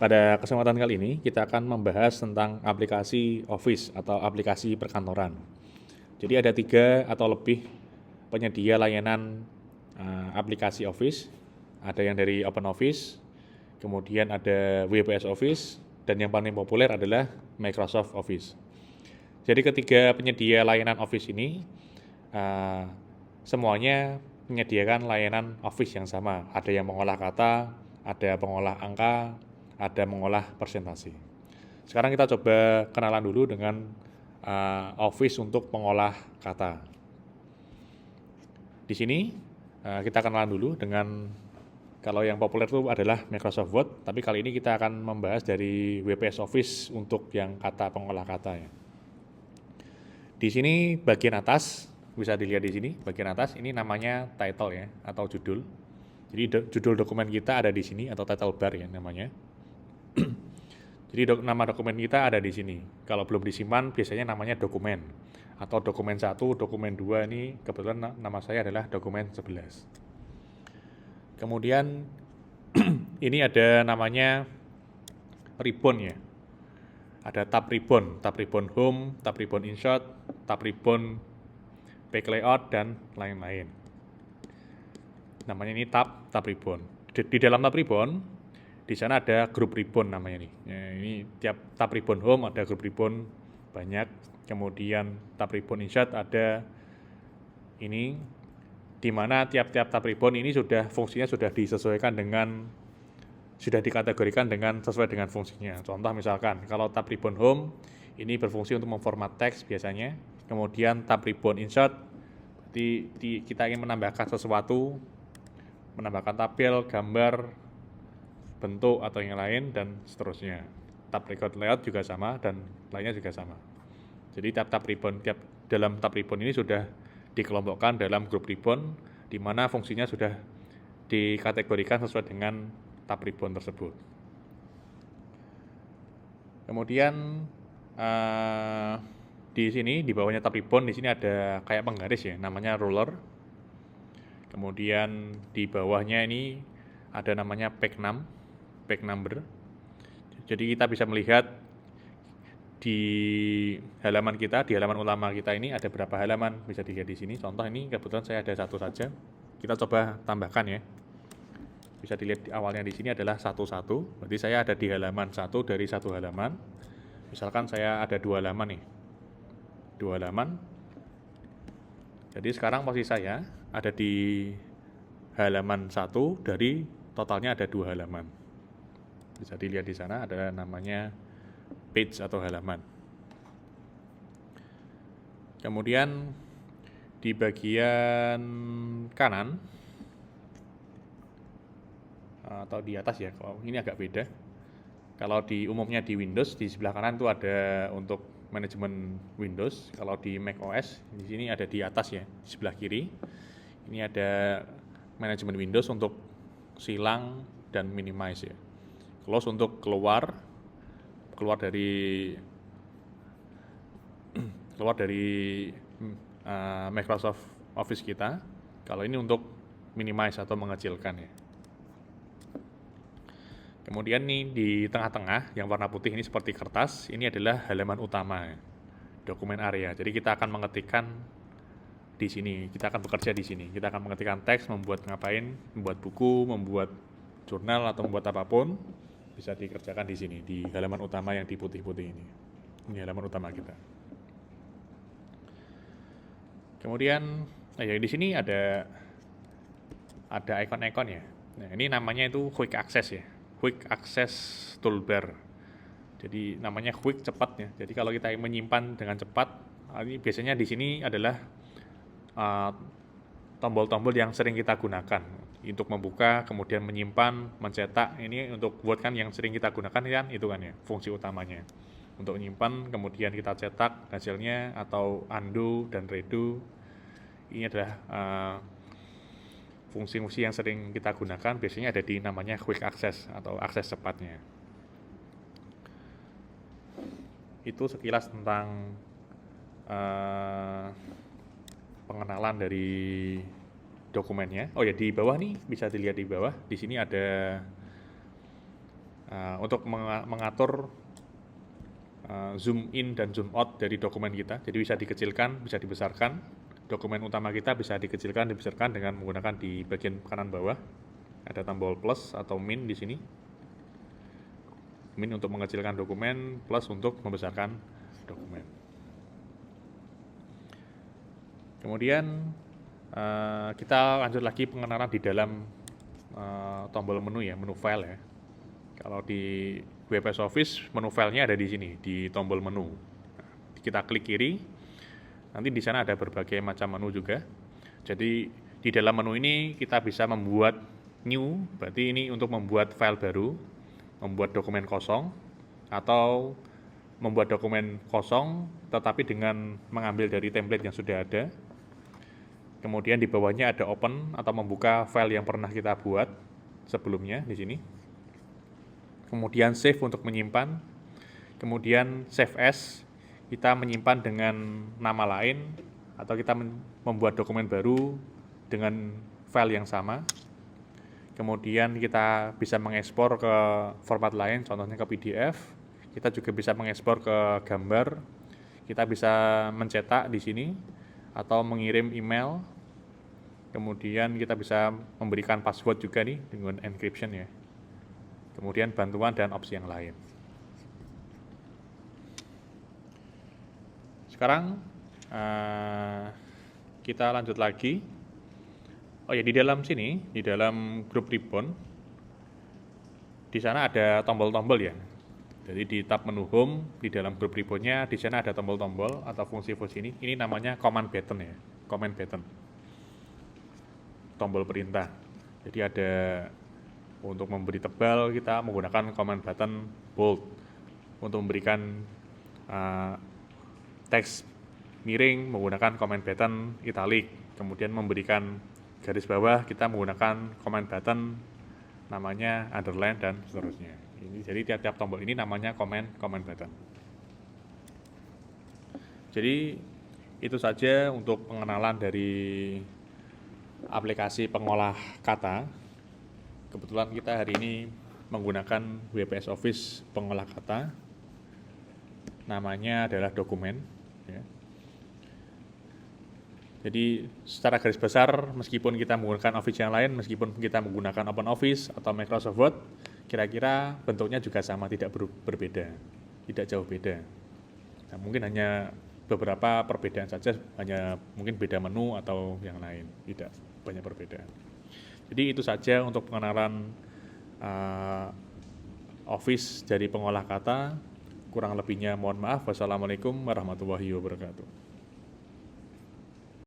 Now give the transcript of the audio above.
Pada kesempatan kali ini kita akan membahas tentang aplikasi Office atau aplikasi perkantoran. Jadi ada 3 atau lebih penyedia layanan aplikasi Office. Ada yang dari OpenOffice, kemudian ada WPS Office, dan yang paling populer adalah Microsoft Office. Jadi ketiga penyedia layanan Office ini semuanya menyediakan layanan Office yang sama. Ada yang mengolah kata, ada pengolah angka, ada mengolah presentasi. Sekarang kita coba kenalan dulu dengan Office untuk mengolah kata. Di sini kita kenalan dulu dengan, kalau yang populer itu adalah Microsoft Word, tapi kali ini kita akan membahas dari WPS Office untuk yang kata pengolah kata ya. Di sini bagian atas, bisa dilihat di sini, bagian atas ini namanya title ya, atau judul. Jadi judul dokumen kita ada di sini, atau title bar ya namanya. Jadi nama dokumen kita ada di sini. Kalau belum disimpan biasanya namanya dokumen. Atau dokumen 1, dokumen 2, ini kebetulan nama saya adalah dokumen 11. Kemudian ini ada namanya ribbon ya. Ada tab ribbon home, tab ribbon insert, tab ribbon back layout, dan lain-lain. Namanya ini tab ribbon. Di dalam tab ribbon, di sana ada grup ribbon namanya nih. Ya, ini tiap tab ribbon home ada grup ribbon banyak. Kemudian tab ribbon insert ada ini, di mana tiap-tiap tab ribbon ini fungsinya sudah disesuaikan dengan, sudah dikategorikan dengan sesuai dengan fungsinya. Contoh misalkan kalau tab ribbon home ini berfungsi untuk memformat teks biasanya. Kemudian tab ribbon insert berarti kita ingin menambahkan sesuatu, menambahkan tabel, gambar, bentuk atau yang lain, dan seterusnya. Tab record layout juga sama, dan lainnya juga sama. Jadi dalam tab ribbon ini sudah dikelompokkan dalam grup ribbon, di mana fungsinya sudah dikategorikan sesuai dengan tab ribbon tersebut. Kemudian di sini di bawahnya tab ribbon, di sini ada kayak penggaris ya, namanya ruler. Kemudian di bawahnya ini ada namanya page number. Jadi kita bisa melihat di halaman kita, di halaman utama kita ini ada berapa halaman, bisa dilihat di sini. Contoh ini kebetulan saya ada 1 saja. Kita coba tambahkan ya. Bisa dilihat di awalnya di sini adalah 1. Berarti saya ada di halaman 1 dari 1 halaman. Misalkan saya ada 2 halaman nih. 2 halaman. Jadi sekarang posisi saya ada di halaman 1 dari totalnya ada 2 halaman. Bisa dilihat di sana ada namanya page atau halaman. Kemudian di bagian kanan atau di atas ya, kalau ini agak beda. Kalau umumnya di Windows di sebelah kanan itu ada untuk manajemen Windows. Kalau di Mac OS di sini ada di atas ya, di sebelah kiri. Ini ada manajemen Windows untuk silang dan minimize ya. Close untuk keluar dari Microsoft Office kita. Kalau ini untuk minimize atau mengecilkan ya. Kemudian nih di tengah-tengah yang warna putih ini seperti kertas, ini adalah halaman utama ya, dokumen area. Jadi kita akan mengetikkan di sini, kita akan bekerja di sini. Kita akan mengetikkan teks, membuat buku, membuat jurnal atau membuat apapun, bisa dikerjakan di sini, di halaman utama yang di putih-putih ini. Ini halaman utama kita. Kemudian di sini ada ikon-ikon ya. Nah, ini namanya itu quick access ya. Quick access toolbar. Jadi namanya quick, cepat ya. Jadi kalau kita menyimpan dengan cepat, ini biasanya di sini adalah tombol-tombol yang sering kita gunakan untuk membuka, kemudian menyimpan, mencetak. Ini untuk Word kan yang sering kita gunakan kan, itu kan ya fungsi utamanya. Untuk menyimpan, kemudian kita cetak hasilnya, atau undo dan redo. Ini adalah fungsi-fungsi yang sering kita gunakan, biasanya ada di namanya quick access atau akses cepatnya. Itu sekilas tentang pengenalan dari dokumennya. Oh ya, di bawah nih bisa dilihat di bawah. Di sini ada untuk mengatur zoom in dan zoom out dari dokumen kita. Jadi bisa dikecilkan, bisa dibesarkan. Dokumen utama kita bisa dikecilkan, dibesarkan dengan menggunakan di bagian kanan bawah. Ada tombol plus atau min di sini. Min untuk mengecilkan dokumen, plus untuk membesarkan dokumen. Kemudian kita lanjut lagi pengenalan di dalam tombol menu ya, menu file ya. Kalau di WPS Office, menu filenya ada di sini, di tombol menu. Nah, kita klik kiri, nanti di sana ada berbagai macam menu juga. Jadi di dalam menu ini kita bisa membuat new, berarti ini untuk membuat file baru, membuat dokumen kosong, atau membuat dokumen kosong tetapi dengan mengambil dari template yang sudah ada. Kemudian di bawahnya ada open atau membuka file yang pernah kita buat sebelumnya di sini. Kemudian save untuk menyimpan. Kemudian save as, kita menyimpan dengan nama lain atau kita membuat dokumen baru dengan file yang sama. Kemudian kita bisa mengekspor ke format lain, contohnya ke PDF. Kita juga bisa mengekspor ke gambar. Kita bisa mencetak di sini atau mengirim email. Kemudian kita bisa memberikan password juga nih dengan encryption ya. Kemudian bantuan dan opsi yang lain. Sekarang kita lanjut lagi. Oh ya, di dalam sini, di dalam grup ribbon, di sana ada tombol-tombol ya. Jadi di tab menu home, di dalam grup ribbonnya, di sana ada tombol-tombol atau fungsi-fungsi ini. Ini namanya command button ya, command button. Tombol perintah. Jadi ada untuk memberi tebal kita menggunakan command button bold. Untuk memberikan teks miring menggunakan command button italic. Kemudian memberikan garis bawah kita menggunakan command button namanya underline dan seterusnya. Jadi tiap-tiap tombol ini namanya command button. Jadi itu saja untuk pengenalan dari aplikasi pengolah kata. Kebetulan kita hari ini menggunakan WPS Office pengolah kata. Namanya adalah dokumen. Ya. Jadi secara garis besar, meskipun kita menggunakan Office yang lain, meskipun kita menggunakan Open Office atau Microsoft Word, kira-kira bentuknya juga sama, tidak berbeda, tidak jauh beda. Nah, mungkin hanya beberapa perbedaan saja, hanya mungkin beda menu atau yang lain, tidak banyak perbedaan. Jadi itu saja untuk pengenalan Office dari pengolah kata. Kurang lebihnya mohon maaf. Wassalamualaikum warahmatullahi wabarakatuh.